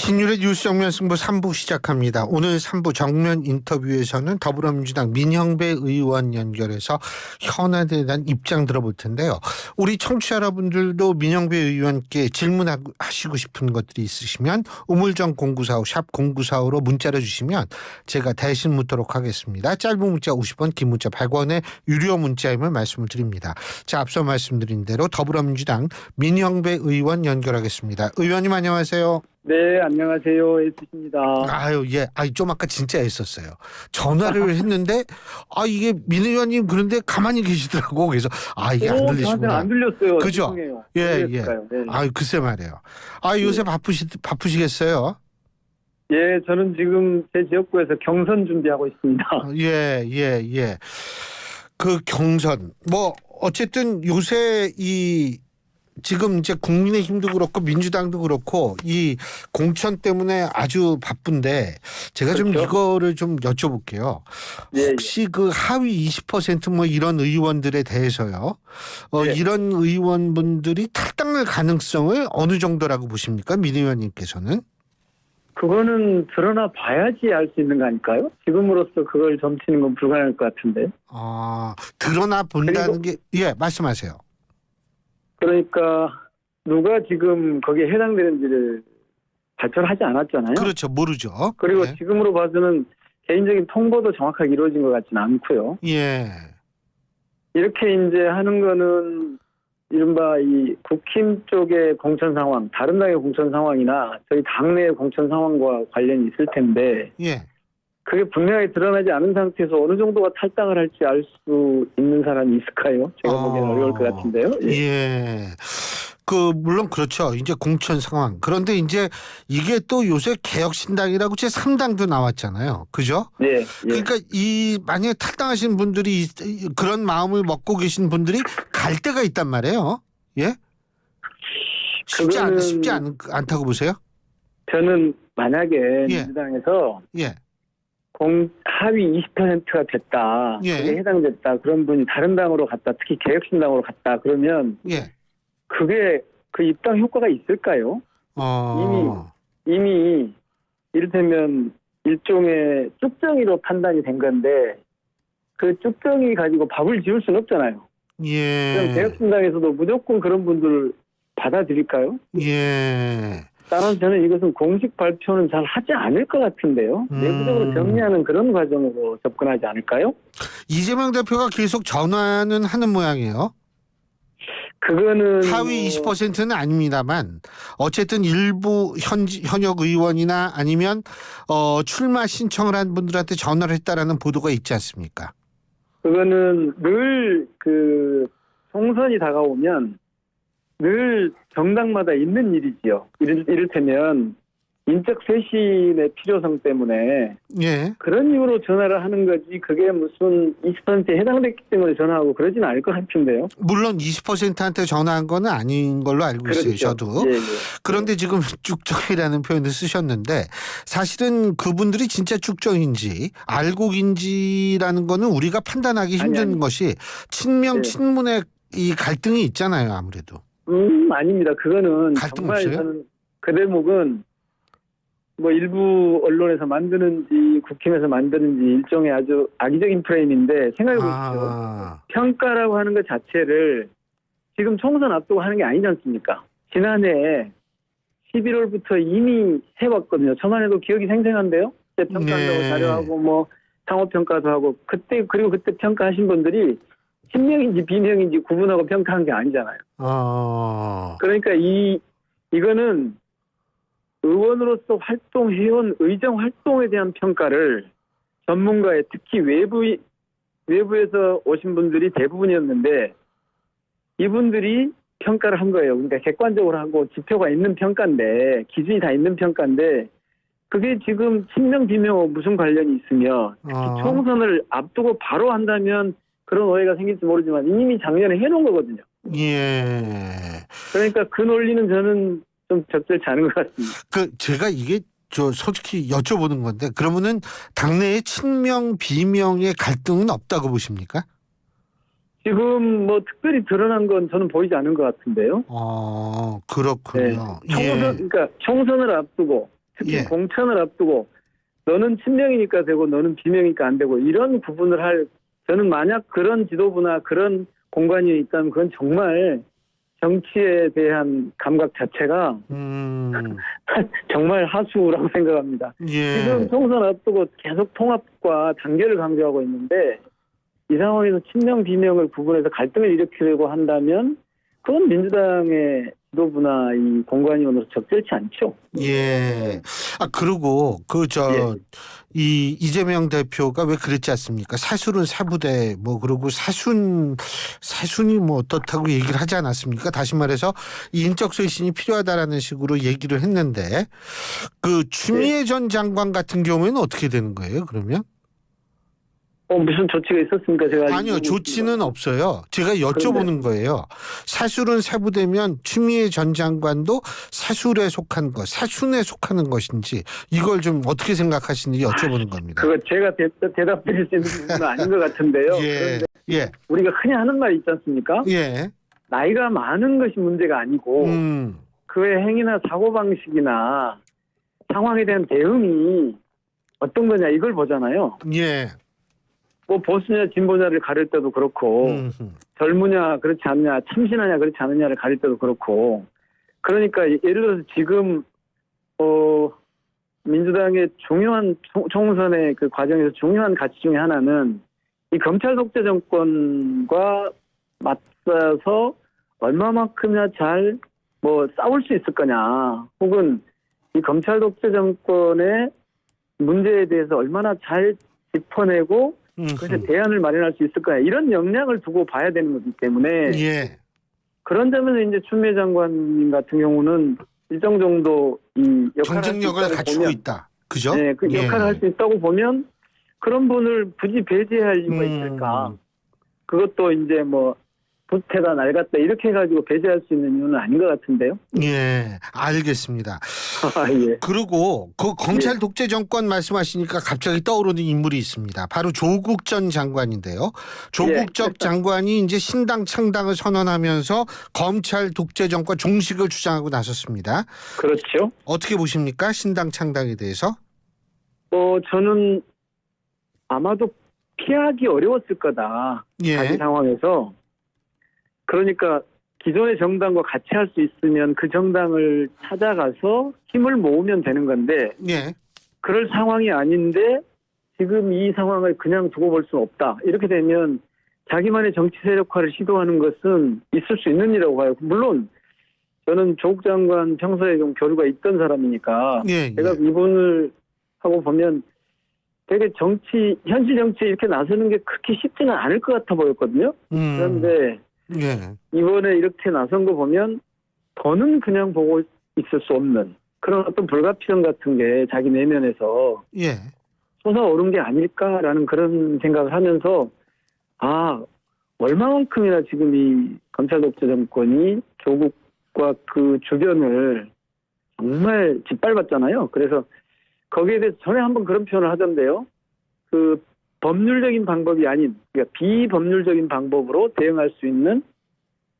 신율의 뉴스 정면 승부 3부 시작합니다. 오늘 3부 정면 인터뷰에서는 더불어민주당 민형배 의원 연결해서 현안에 대한 입장 들어볼 텐데요. 우리 청취자 여러분들도 민형배 의원께 질문하시고 싶은 것들이 있으시면 우물정 0945 샵 0945로 문자를 주시면 제가 대신 묻도록 하겠습니다. 짧은 문자 50원, 긴 문자 100원의 유료 문자임을 말씀을 드립니다. 자, 앞서 말씀드린 대로 더불어민주당 민형배 의원 연결하겠습니다. 의원님 안녕하세요. 네, 안녕하세요. 에이스입니다. 아유, 예. 좀 아까 진짜 애썼어요. 전화를 했는데, 이게 민 의원님 그런데 가만히 계시더라고. 그래서, 이게 안 들리시구나. 저한테는 안 들렸어요. 그죠? 죄송해요. 예, 예. 네. 글쎄 말이에요. 요새 바쁘시겠어요? 예, 저는 지금 제 지역구에서 경선 준비하고 있습니다. 예. 그 경선. 어쨌든 요새 지금 이제 국민의힘도 그렇고 민주당도 그렇고 이 공천 때문에 아주 바쁜데 제가 좀 그렇죠? 이거를 좀 여쭤볼게요. 예, 혹시 그 하위 20% 이런 의원들에 대해서요. 예. 이런 의원분들이 탈당할 가능성을 어느 정도라고 보십니까? 민 의원님께서는? 그거는 드러나 봐야지 알 수 있는 거 아닐까요? 지금으로서 그걸 점치는 건 불가능할 것 같은데. 드러나 본다는 게, 말씀하세요. 그러니까 누가 지금 거기에 해당되는지를 발표를 하지 않았잖아요. 그렇죠. 모르죠. 그리고 예. 지금으로 봐서는 개인적인 통보도 정확하게 이루어진 것 같지는 않고요. 예. 이렇게 이제 하는 거는 이른바 이 국힘 쪽의 공천 상황, 다른 당의 공천 상황이나 저희 당내의 공천 상황과 관련이 있을 텐데 예. 그게 분명하게 드러나지 않은 상태에서 어느 정도가 탈당을 할지 알 수 있는 사람이 있을까요? 제가 보기에는 어려울 것 같은데요. 예. 물론 그렇죠. 이제 공천 상황. 그런데 이제 이게 또 요새 개혁신당이라고 제3당도 나왔잖아요. 그죠? 네. 그러니까 만약에 탈당하신 분들이 그런 마음을 먹고 계신 분들이 갈 때가 있단 말이에요. 예? 쉽지 않다고 보세요? 저는 만약에 민주당에서 하위 20%가 됐다. 그게 해당됐다. 그런 분이 다른 당으로 갔다. 특히 개혁신당으로 갔다. 그러면 그게 그 입당 효과가 있을까요? 이미 이를테면 일종의 쭉정이로 판단이 된 건데 그 쭉정이 가지고 밥을 지을 수는 없잖아요. 그럼 개혁신당에서도 무조건 그런 분들을 받아들일까요? 따라서 저는 이것은 공식 발표는 잘 하지 않을 것 같은데요. 내부적으로 정리하는 그런 과정으로 접근하지 않을까요? 이재명 대표가 계속 전화는 하는 모양이에요. 그거는 하위 20%는 아닙니다만 어쨌든 일부 현역 의원이나 아니면 출마 신청을 한 분들한테 전화를 했다라는 보도가 있지 않습니까? 그거는 늘 총선이 다가오면 늘 정당마다 있는 일이지요. 이를테면 인적 쇄신의 필요성 때문에 그런 이유로 전화를 하는 거지 그게 무슨 20%에 해당됐기 때문에 전화하고 그러진 않을 것 같은데요. 물론 20%한테 전화한 건 아닌 걸로 알고 있어요. 저도. 그런데 지금 쭉정이라는 표현을 쓰셨는데 사실은 그분들이 진짜 쭉정인지 알곡인지라는 거는 우리가 판단하기 힘든 것이 친명 친문의 이 갈등이 있잖아요. 아무래도. 아닙니다. 그거는 정말 없어요? 저는 그 대목은 일부 언론에서 만드는지 국힘에서 만드는지 일종의 아주 악의적인 프레임인데 생각해 보십시오. 평가라고 하는 것 자체를 지금 총선 앞두고 하는 게 아니지 않습니까? 지난해 11월부터 이미 해왔거든요. 저만 해도 기억이 생생한데요. 그때 평가한다고 자료하고 상호평가도 하고 그때 평가하신 분들이 친명인지 비명인지 구분하고 평가한 게 아니잖아요. 그러니까 이거는 의원으로서 활동해온 의정 활동에 대한 평가를 전문가의 특히 외부에서 오신 분들이 대부분이었는데 이분들이 평가를 한 거예요. 그러니까 객관적으로 하고 지표가 있는 평가인데 기준이 다 있는 평가인데 그게 지금 친명 비명하고 무슨 관련이 있으며 특히 총선을 앞두고 바로 한다면 그런 오해가 생길지 모르지만 이미 작년에 해놓은 거거든요. 그러니까 그 논리는 저는 좀 적절치 않은 것 같습니다. 제가 이게 솔직히 여쭤보는 건데 그러면은 당내에 친명 비명의 갈등은 없다고 보십니까? 지금 특별히 드러난 건 저는 보이지 않은 것 같은데요. 그렇군요. 그러니까 총선을 앞두고 특히 예. 공천을 앞두고 너는 친명이니까 되고 너는 비명이니까 안 되고 이런 구분을 할 저는 만약 그런 지도부나 그런 공관이 있다면 그건 정말 정치에 대한 감각 자체가 정말 하수라고 생각합니다. 예. 지금 총선 앞두고 계속 통합과 단결을 강조하고 있는데 이 상황에서 친명 비명을 구분해서 갈등을 일으키려고 한다면 그건 민주당의 지도부나 이 공관위원으로 적절치 않죠. 예. 그리고 이 이재명 대표가 왜 그랬지 않습니까? 사술은 사부대 그러고 사순이 어떻다고 얘기를 하지 않았습니까? 다시 말해서 이 인적 쇄신이 필요하다라는 식으로 얘기를 했는데 추미애 전 장관 같은 경우에는 어떻게 되는 거예요? 그러면? 무슨 조치가 있었습니까? 제가 아니요, 조치는 없어요. 제가 여쭤보는 거예요. 사술은 사부되면 추미애 전 장관도 사술에 속한 것, 사순에 속하는 것인지 이걸 좀 어떻게 생각하시는지 여쭤보는 겁니다. 그거 제가 대답드릴 수 있는 부분은 아닌 것 같은데요. 예, 예, 우리가 흔히 하는 말이 있지 않습니까? 예. 나이가 많은 것이 문제가 아니고 그의 행위나 사고방식이나 상황에 대한 대응이 어떤 거냐 이걸 보잖아요. 예. 보수냐 진보냐를 가릴 때도 그렇고 젊으냐 그렇지 않냐 참신하냐 그렇지 않느냐를 가릴 때도 그렇고 그러니까 예를 들어서 지금 민주당의 중요한 총선의 그 과정에서 중요한 가치 중에 하나는 이 검찰 독재 정권과 맞서서 얼마만큼이나 잘 싸울 수 있을 거냐 혹은 이 검찰 독재 정권의 문제에 대해서 얼마나 잘 짚어내고 그래서 대안을 마련할 수 있을 거야. 이런 역량을 두고 봐야 되는 거기 때문에 예. 그런 점에서 이제 추미애 장관님 같은 경우는 일정 정도 이 역할을 경쟁력을 갖추고 있다. 그죠? 네, 그 역할을 할 수 있다고 보면 그런 분을 굳이 배제할 이유가 있을까? 그것도 이제 부태다 낡았다 이렇게 해가지고 배제할 수 있는 이유는 아닌 것 같은데요. 예, 알겠습니다. 예. 그리고 검찰 독재 정권 말씀하시니까 갑자기 떠오르는 인물이 있습니다. 바로 조국 전 장관인데요. 조국 전 장관이 이제 신당 창당을 선언하면서 검찰 독재 정권 종식을 주장하고 나섰습니다. 그렇죠. 어떻게 보십니까? 신당 창당에 대해서? 저는 아마도 피하기 어려웠을 거다. 예. 자기 상황에서. 그러니까 기존의 정당과 같이 할 수 있으면 그 정당을 찾아가서 힘을 모으면 되는 건데 예. 그럴 상황이 아닌데 지금 이 상황을 그냥 두고 볼 수는 없다. 이렇게 되면 자기만의 정치 세력화를 시도하는 것은 있을 수 있는 일이라고 봐요. 물론 저는 조국 장관 평소에 좀 교류가 있던 사람이니까 제가 이분을 하고 보면 되게 현실 정치에 이렇게 나서는 게 그렇게 쉽지는 않을 것 같아 보였거든요. 그런데 이번에 이렇게 나선 거 보면 더는 그냥 보고 있을 수 없는 그런 어떤 불가피성 같은 게 자기 내면에서 솟아오른 게 아닐까라는 그런 생각을 하면서 얼마만큼이나 지금 이 검찰 독재 정권이 조국과 그 주변을 정말 짓밟았잖아요. 그래서 거기에 대해서 전에 한번 그런 표현을 하던데요. 그 법률적인 방법이 아닌 그러니까 비법률적인 방법으로 대응할 수 있는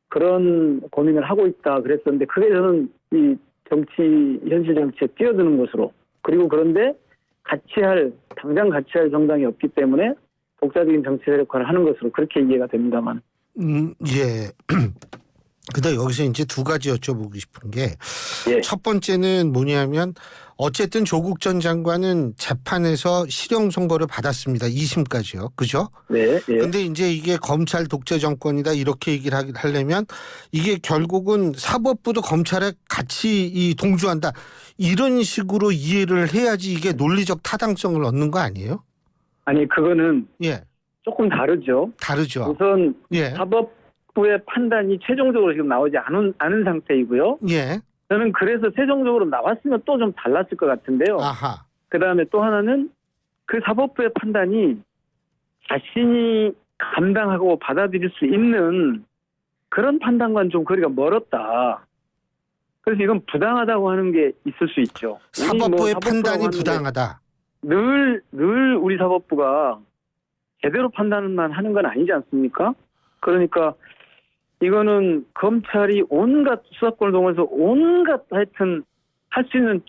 그런 고민을 하고 있다 그랬었는데 그게 저는 이 현실 정치에 뛰어드는 것으로 그리고 그런데 당장 같이 할 정당이 없기 때문에 독자적인 정치 세력화를 하는 것으로 그렇게 이해가 됩니다만. 예. 근데 여기서 이제 두 가지 여쭤보고 싶은 게 첫 예. 번째는 뭐냐면 어쨌든 조국 전 장관은 재판에서 실형 선고를 받았습니다. 2심까지요. 그죠? 네. 예. 근데 이제 이게 검찰 독재 정권이다 이렇게 얘기를 하려면 이게 결국은 사법부도 검찰에 같이 동조한다. 이런 식으로 이해를 해야지 이게 논리적 타당성을 얻는 거 아니에요? 아니 그거는 조금 다르죠. 다르죠. 우선 사법부의 판단이 최종적으로 지금 나오지 않은 상태이고요. 저는 그래서 최종적으로 나왔으면 또 좀 달랐을 것 같은데요. 그다음에 또 하나는 그 사법부의 판단이 자신이 감당하고 받아들일 수 있는 그런 판단과는 좀 거리가 멀었다. 그래서 이건 부당하다고 하는 게 있을 수 있죠. 사법부의 판단이 부당하다. 늘 우리 사법부가 제대로 판단만 하는 건 아니지 않습니까? 그러니까 이거는 검찰이 온갖 수사권을 동원해서 온갖 하여튼 할 수 있는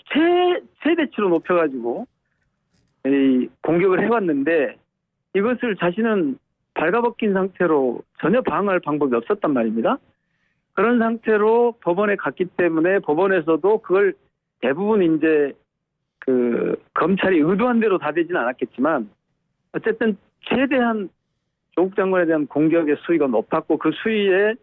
최대치로 높여가지고 이 공격을 해왔는데 이것을 자신은 발가벗긴 상태로 전혀 방어할 방법이 없었단 말입니다. 그런 상태로 법원에 갔기 때문에 법원에서도 그걸 대부분 이제 그 검찰이 의도한 대로 다 되지는 않았겠지만 어쨌든 최대한 조국 장관에 대한 공격의 수위가 높았고 그 수위에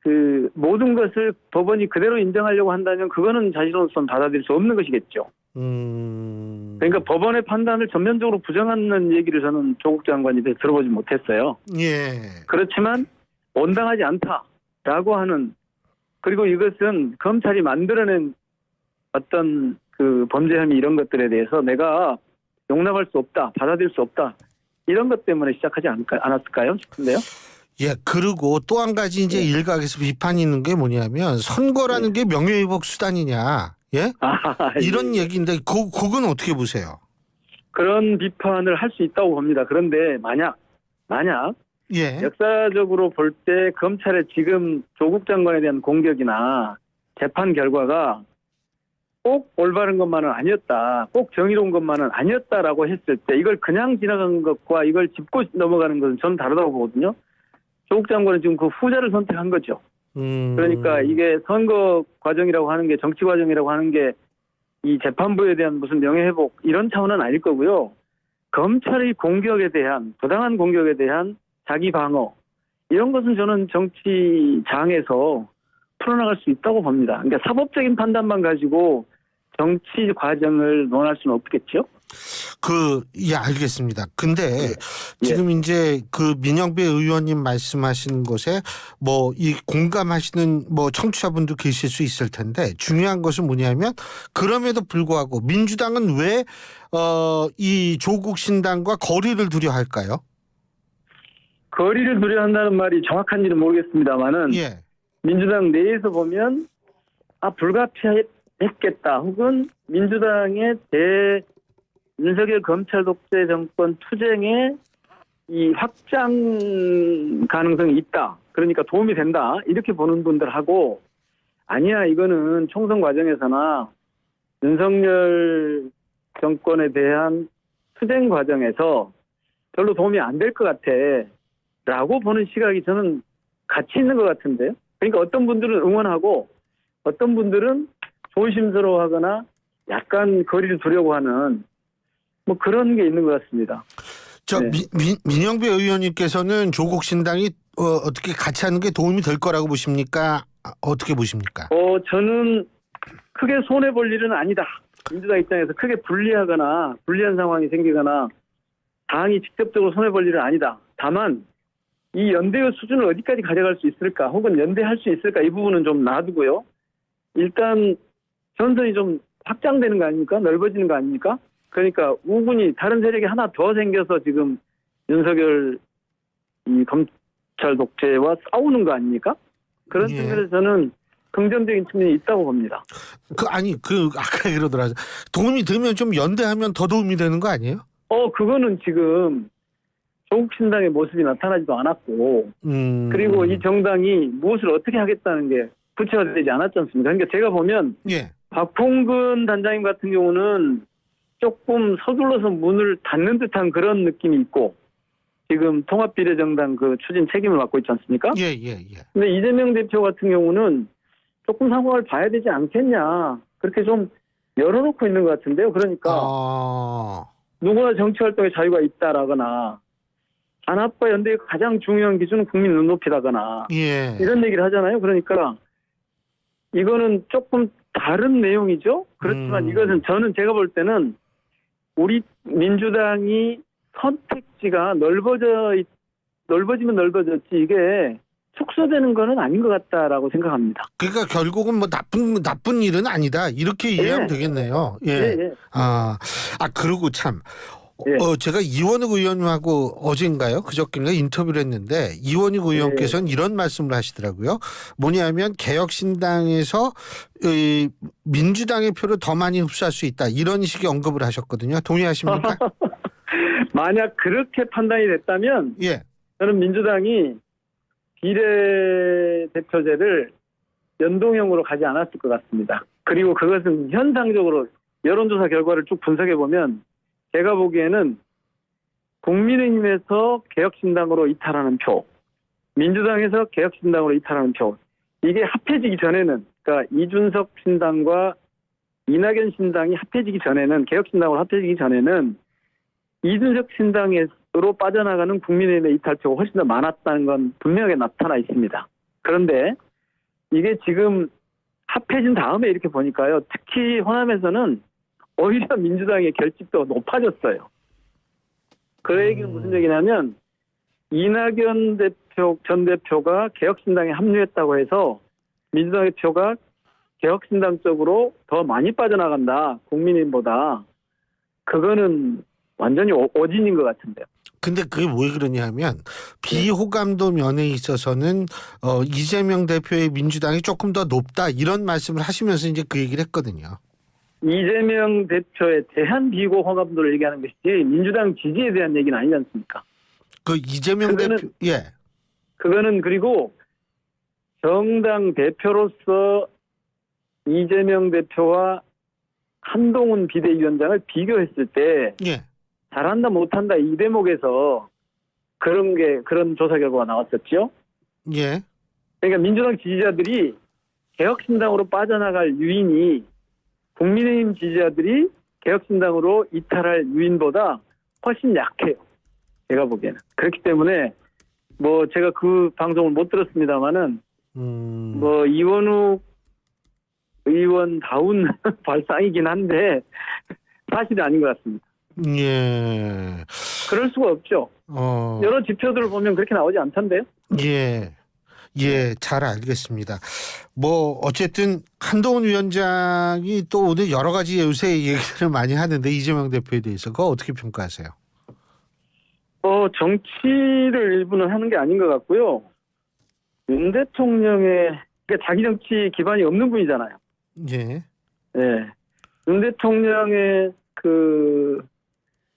그 모든 것을 법원이 그대로 인정하려고 한다면 그거는 자신으로서는 받아들일 수 없는 것이겠죠. 그러니까 법원의 판단을 전면적으로 부정하는 얘기를 저는 조국 장관에 대해서 들어보지 못했어요. 예. 그렇지만 온당하지 않다라고 하는 그리고 이것은 검찰이 만들어낸 어떤 그 범죄 혐의 이런 것들에 대해서 내가 용납할 수 없다, 받아들일 수 없다 이런 것 때문에 시작하지 않았을까요 싶은데요. 예, 그리고 또 한 가지 이제 일각에서 비판이 있는 게 뭐냐면 선거라는 게 명예회복 수단이냐, 예? 이런 얘기인데 그건 어떻게 보세요? 그런 비판을 할 수 있다고 봅니다. 그런데 만약 예. 역사적으로 볼 때 검찰의 지금 조국 장관에 대한 공격이나 재판 결과가 꼭 올바른 것만은 아니었다, 꼭 정의로운 것만은 아니었다라고 했을 때 이걸 그냥 지나간 것과 이걸 짚고 넘어가는 것은 저는 다르다고 보거든요. 조국 장관은 지금 그 후자를 선택한 거죠. 그러니까 이게 선거 과정이라고 하는 게 정치 과정이라고 하는 게 이 재판부에 대한 무슨 명예회복 이런 차원은 아닐 거고요. 검찰의 공격에 대한 부당한 공격에 대한 자기 방어 이런 것은 저는 정치장에서 풀어나갈 수 있다고 봅니다. 그러니까 사법적인 판단만 가지고 정치 과정을 논할 수는 없겠죠. 예, 알겠습니다. 근데 지금 이제 그 민영배 의원님 말씀하신 것에 뭐 이 공감하시는 뭐 청취자분도 계실 수 있을 텐데 중요한 것은 뭐냐면 그럼에도 불구하고 민주당은 왜 이 조국 신당과 거리를 두려 할까요? 거리를 두려 한다는 말이 정확한지는 모르겠습니다만은 예. 민주당 내에서 보면 불가피했겠다 혹은 민주당의 윤석열 검찰 독재 정권 투쟁에 이 확장 가능성이 있다. 그러니까 도움이 된다. 이렇게 보는 분들하고 아니야 이거는 총선 과정에서나 윤석열 정권에 대한 투쟁 과정에서 별로 도움이 안 될 것 같아. 라고 보는 시각이 저는 같이 있는 것 같은데요. 그러니까 어떤 분들은 응원하고 어떤 분들은 조심스러워하거나 약간 거리를 두려고 하는 뭐 그런 게 있는 것 같습니다. 네. 민영배 의원님께서는 조국 신당이 어떻게 같이 하는 게 도움이 될 거라고 보십니까? 어떻게 보십니까? 저는 크게 손해볼 일은 아니다. 민주당 입장에서 크게 불리한 상황이 생기거나 당이 직접적으로 손해볼 일은 아니다. 다만 이 연대의 수준을 어디까지 가져갈 수 있을까 혹은 연대할 수 있을까 이 부분은 좀 놔두고요. 일단 전선이 좀 확장되는 거 아닙니까? 넓어지는 거 아닙니까? 그러니까 우군이 다른 세력이 하나 더 생겨서 지금 윤석열 이 검찰 독재와 싸우는 거 아닙니까? 그런 측면에서 저는 긍정적인 측면이 있다고 봅니다. 아까 그러더라고요. 도움이 되면 좀 연대하면 더 도움이 되는 거 아니에요? 그거는 지금 조국 신당의 모습이 나타나지도 않았고 그리고 이 정당이 무엇을 어떻게 하겠다는 게 구체화되지 않았지 않습니까? 그러니까 제가 보면 박홍근 단장님 같은 경우는 조금 서둘러서 문을 닫는 듯한 그런 느낌이 있고 지금 통합비례정당 그 추진 책임을 맡고 있지 않습니까? 근데 이재명 대표 같은 경우는 조금 상황을 봐야 되지 않겠냐 그렇게 좀 열어놓고 있는 것 같은데요. 그러니까 누구나 정치활동에 자유가 있다라거나 단합과 연대의 가장 중요한 기준은 국민 눈높이라거나 이런 얘기를 하잖아요. 그러니까 이거는 조금 다른 내용이죠. 그렇지만 이것은 제가 볼 때는 우리 민주당이 선택지가 넓어지면 넓어졌지 이게 축소되는 거는 아닌 것 같다라고 생각합니다. 그러니까 결국은 뭐 나쁜 일은 아니다 이렇게 이해하면 되겠네요. 그리고 참 제가 이원욱 의원님하고 어젠가요? 그저께인가 인터뷰를 했는데 이원욱 의원께서는 이런 말씀을 하시더라고요. 뭐냐면 개혁신당에서 민주당의 표를 더 많이 흡수할 수 있다. 이런 식의 언급을 하셨거든요. 동의하십니까? 만약 그렇게 판단이 됐다면 저는 민주당이 비례대표제를 연동형으로 가지 않았을 것 같습니다. 그리고 그것은 현상적으로 여론조사 결과를 쭉 분석해 보면 제가 보기에는 국민의힘에서 개혁신당으로 이탈하는 표, 민주당에서 개혁신당으로 이탈하는 표, 이게 합해지기 전에는, 그러니까 이준석 신당과 이낙연 신당이 합해지기 전에는, 개혁신당으로 합해지기 전에는 이준석 신당으로 빠져나가는 국민의힘의 이탈표가 훨씬 더 많았다는 건 분명하게 나타나 있습니다. 그런데 이게 지금 합해진 다음에 이렇게 보니까요, 특히 호남에서는 오히려 민주당의 결집도가 높아졌어요. 그 얘기는 무슨 얘기냐면 이낙연 전 대표가 개혁신당에 합류했다고 해서 민주당의 표가 개혁신당 쪽으로 더 많이 빠져나간다, 국민의힘보다. 그거는 완전히 오진인 것 같은데요. 근데 그게 왜 그러냐 하면 비호감도 면에 있어서는 이재명 대표의 민주당이 조금 더 높다 이런 말씀을 하시면서 이제 그 얘기를 했거든요. 이재명 대표에 대한 비호감도를 얘기하는 것이지 민주당 지지에 대한 얘기는 아니지 않습니까? 그 이재명 대표, 예. 그거는 그리고 정당 대표로서 이재명 대표와 한동훈 비대위원장을 비교했을 때 예. 잘한다 못한다 이 대목에서 그런 조사 결과가 나왔었죠. 예. 그러니까 민주당 지지자들이 개혁신당으로 빠져나갈 유인이 국민의힘 지지자들이 개혁신당으로 이탈할 유인보다 훨씬 약해요. 제가 보기에는. 그렇기 때문에 뭐 제가 그 방송을 못 들었습니다마는 뭐 이원욱 의원다운 발상이긴 한데 사실이 아닌 것 같습니다. 예. 그럴 수가 없죠. 여러 지표들을 보면 그렇게 나오지 않던데요. 예. 예, 잘 알겠습니다. 뭐 어쨌든 한동훈 위원장이 또 오늘 여러 가지 요새 얘기를 많이 하는데 이재명 대표에 대해서 그거 어떻게 평가하세요? 정치를 일부는 하는 게 아닌 것 같고요. 윤 대통령의 그러니까 자기 정치 기반이 없는 분이잖아요. 예. 예. 윤 대통령의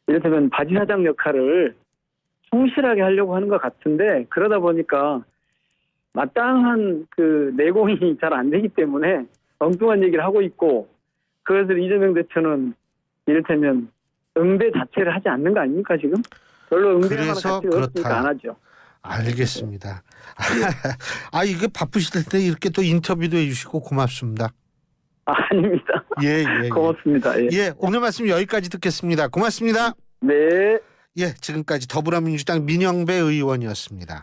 이를테면 바지사장 역할을 충실하게 하려고 하는 것 같은데 그러다 보니까 마땅한 내공이 잘 안 되기 때문에 엉뚱한 얘기를 하고 있고 그것을 이재명 대표는 이를테면 응대 자체를 하지 않는 거 아닙니까 지금? 별로 응대할 만한 가치가 없으니까 안 하죠. 알겠습니다. 이게 바쁘실 텐데 이렇게 또 인터뷰도 해주시고 고맙습니다. 아닙니다. 예. 고맙습니다. 예, 오늘 말씀 여기까지 듣겠습니다. 고맙습니다. 네. 예, 지금까지 더불어민주당 민영배 의원이었습니다.